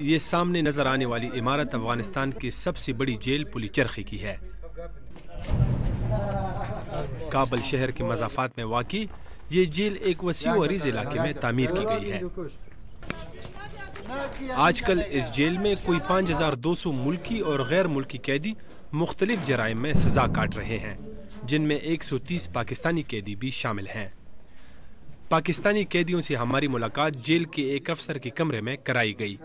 یہ سامنے نظر آنے والی عمارت افغانستان کی سب سے بڑی جیل پلی چرخی کی ہے۔ کابل شہر کے مضافات میں واقع یہ جیل ایک وسیع و عریض علاقے میں تعمیر کی گئی ہے۔ آج کل اس جیل میں کوئی 5200 ملکی اور غیر ملکی قیدی مختلف جرائم میں سزا کاٹ رہے ہیں، جن میں 130 پاکستانی قیدی بھی شامل ہیں۔ پاکستانی قیدیوں سے ہماری ملاقات جیل کے ایک افسر کے کمرے میں کرائی گئی۔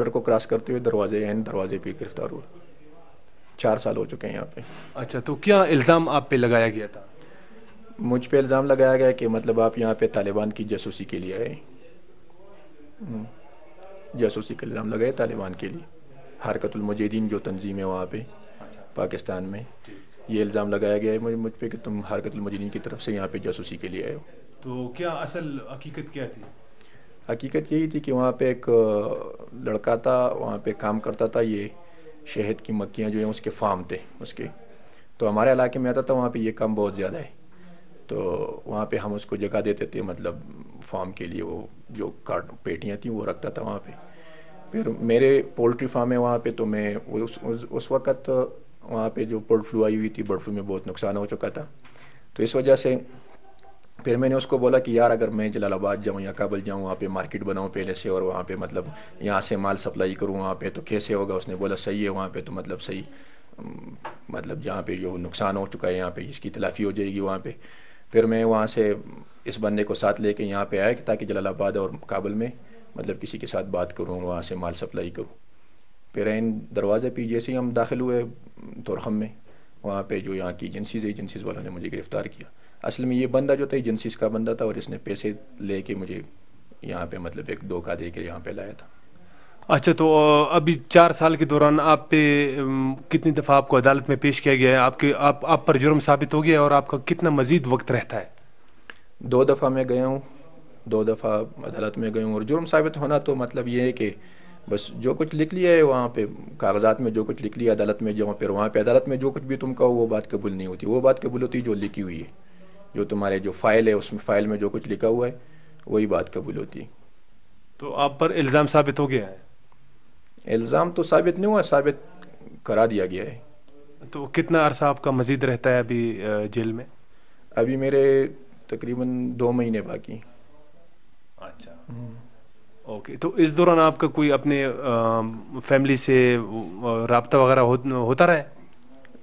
کو کراس کرتے ہوئے دروازے پہ گرفتار ہوا۔ 4 سال ہو چکے ہیں یہاں پہ۔ اچھا، تو کیا الزام آپ پہ لگایا گیا تھا؟ مجھ پہ الزام لگایا گیا کہ مطلب آپ یہاں پہ طالبان کی جاسوسی کے لیے آئے، جاسوسی کا الزام لگائے طالبان کے لیے۔ حرکت المجاہدین جو تنظیم ہے وہاں پہ پاکستان میں، یہ الزام لگایا گیا ہے مجھ پہ کہ تم حرکت المجاہدین کی طرف سے یہاں پہ جاسوسی کے لیے آئے ہو۔ تو کیا اصل حقیقت کیا تھی؟ حقیقت یہی تھی کہ وہاں پہ ایک لڑکا تھا، وہاں پہ کام کرتا تھا، یہ شہد کی مکھیاں جو ہیں اس کے فارم تھے اس کے، تو ہمارے علاقے میں آتا تھا، وہاں پہ یہ کام بہت زیادہ ہے، تو وہاں پہ ہم اس کو جگہ دیتے تھے، مطلب فارم کے لیے وہ جو پیٹیاں تھیں وہ رکھتا تھا وہاں پہ۔ پھر میرے پولٹری فارم ہے وہاں پہ، تو میں اس وقت وہاں پہ جو برڈ فلو آئی ہوئی تھی، برڈ فلو میں بہت نقصان ہو چکا تھا، تو اس وجہ سے پھر میں نے اس کو بولا کہ یار اگر میں جلال آباد جاؤں یا کابل جاؤں، وہاں پہ مارکیٹ بناؤں پہلے سے، اور وہاں پہ مطلب یہاں سے مال سپلائی کروں وہاں پہ، تو کیسے ہوگا؟ اس نے بولا صحیح ہے وہاں پہ تو مطلب صحیح، مطلب جہاں پہ جو نقصان ہو چکا ہے یہاں پہ اس کی تلافی ہو جائے گی وہاں پہ۔ پھر میں وہاں سے اس بندے کو ساتھ لے کے یہاں پہ آیا کہ تاکہ جلال آباد اور کابل میں مطلب کسی کے ساتھ بات کروں، وہاں سے مال سپلائی کروں۔ پھر ان دروازے پہ جیسے ہی ہم داخل ہوئے تورخم میں، وہاں پہ جو یہاں کی ایجنسیز والوں نے مجھے گرفتار کیا۔ اصل میں یہ بندہ جو تھا ایجنسیز کا بندہ تھا، اور اس نے پیسے لے کے مجھے یہاں پہ مطلب ایک دھوکہ دے کے یہاں پہ لایا تھا۔ اچھا، تو ابھی 4 سال کے دوران آپ پہ کتنی دفعہ آپ کو عدالت میں پیش کیا گیا ہے؟ آپ پر جرم ثابت ہو گیا اور آپ کا کتنا مزید وقت رہتا ہے؟ 2 دفعہ میں گیا ہوں، 2 دفعہ عدالت میں گیا ہوں، اور جرم ثابت ہونا تو مطلب یہ ہے کہ بس جو کچھ لکھ لیا ہے وہاں پہ کاغذات میں، جو کچھ لکھ لیا عدالت میں جاؤ، پھر وہاں پہ عدالت میں جو کچھ بھی تم کہو وہ بات قبول نہیں ہوتی، وہ بات قبول ہوتی جو لکھی ہوئی ہے، جو تمہارے جو فائل ہے اس میں فائل میں جو کچھ لکھا ہوا ہے وہی بات قبول ہوتی ہے۔ تو آپ پر الزام ثابت ہو گیا ہے؟ الزام تو ثابت نہیں ہوا، ثابت کرا دیا گیا ہے۔ تو کتنا عرصہ آپ کا مزید رہتا ہے ابھی جیل میں؟ ابھی میرے تقریباً 2 مہینے باقی۔ اچھا، اوکے، تو اس دوران آپ کا کوئی اپنے فیملی سے رابطہ وغیرہ ہوتا رہا ہے؟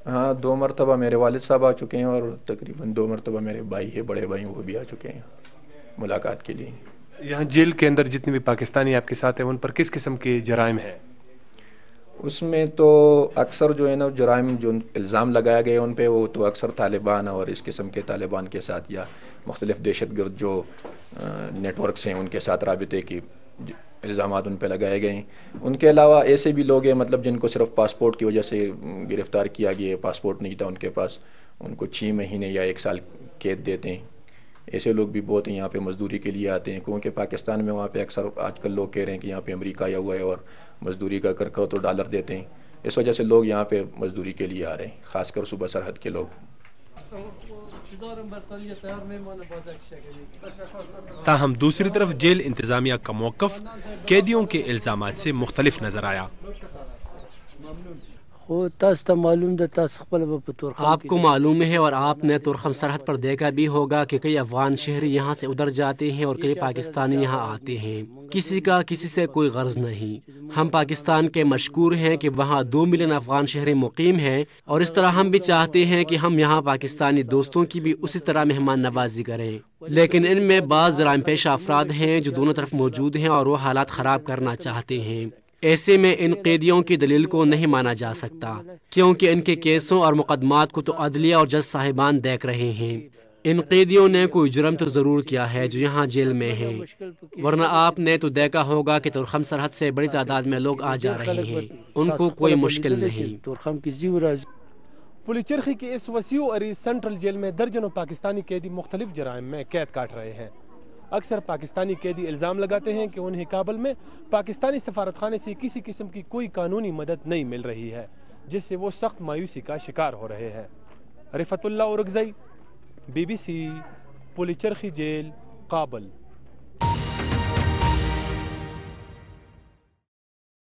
ہاں، 2 مرتبہ میرے والد صاحب آ چکے ہیں، اور تقریباً 2 مرتبہ میرے بھائی ہے، بڑے بھائی وہ بھی آ چکے ہیں ملاقات کے لیے۔ یہاں جیل کے اندر جتنے بھی پاکستانی آپ کے ساتھ ہیں ان پر کس قسم کے جرائم ہیں؟ اس میں تو اکثر جو ہے نا جرائم جو الزام لگایا گئے ان پہ، وہ تو اکثر طالبان اور اس قسم کے طالبان کے ساتھ یا مختلف دہشت گرد جو نیٹ ورکس ہیں ان کے ساتھ رابطے کی الزامات ان پہ لگائے گئے ہیں۔ ان کے علاوہ ایسے بھی لوگ ہیں مطلب جن کو صرف پاسپورٹ کی وجہ سے گرفتار کیا گیا ہے، پاسپورٹ نہیں تھا ان کے پاس، ان کو 6 مہینے یا 1 سال قید دیتے ہیں۔ ایسے لوگ بھی بہت ہیں، یہاں پہ مزدوری کے لیے آتے ہیں، کیونکہ پاکستان میں وہاں پہ اکثر آج کل لوگ کہہ رہے ہیں کہ یہاں پہ امریکہ آیا ہوا ہے اور مزدوری کا کر تو ڈالر دیتے ہیں، اس وجہ سے لوگ یہاں پہ مزدوری کے لیے آ رہے ہیں، خاص کر صوبہ سرحد کے لوگ۔ تاہم دوسری طرف جیل انتظامیہ کا موقف قیدیوں کے الزامات سے مختلف نظر آیا۔ آپ کو معلوم ہے اور آپ نے تورخم سرحد پر دیکھا بھی ہوگا کہ کئی افغان شہری یہاں سے ادھر جاتے ہیں اور کئی پاکستانی یہاں آتے ہیں، کسی کا کسی سے کوئی غرض نہیں۔ ہم پاکستان کے مشکور ہیں کہ وہاں 2 ملین افغان شہری مقیم ہیں، اور اس طرح ہم بھی چاہتے ہیں کہ ہم یہاں پاکستانی دوستوں کی بھی اسی طرح مہمان نوازی کریں، لیکن ان میں بعض جرائم پیشہ افراد ہیں جو دونوں طرف موجود ہیں اور وہ حالات خراب کرنا چاہتے ہیں۔ ایسے میں ان قیدیوں کی دلیل کو نہیں مانا جا سکتا، کیونکہ ان کے کیسوں اور مقدمات کو تو عدلیہ اور جج صاحبان دیکھ رہے ہیں۔ ان قیدیوں نے کوئی جرم تو ضرور کیا ہے جو یہاں جیل میں ہیں، ورنہ آپ نے تو دیکھا ہوگا کہ تورخم سرحد سے بڑی تعداد میں لوگ آ جا رہے ہیں، ان کو کوئی مشکل نہیں۔ پلی چرخی کے اس وسیع و عریض سینٹرل جیل میں درجنوں پاکستانی قیدی مختلف جرائم میں قید کاٹ رہے ہیں۔ اکثر پاکستانی قیدی الزام لگاتے ہیں کہ انہیں کابل میں پاکستانی سفارت خانے سے کسی قسم کی کوئی قانونی مدد نہیں مل رہی ہے، جس سے وہ سخت مایوسی کا شکار ہو رہے ہیں۔ رفعت اللہ اورکزئی، BBC، پلی چرخی جیل، کابل۔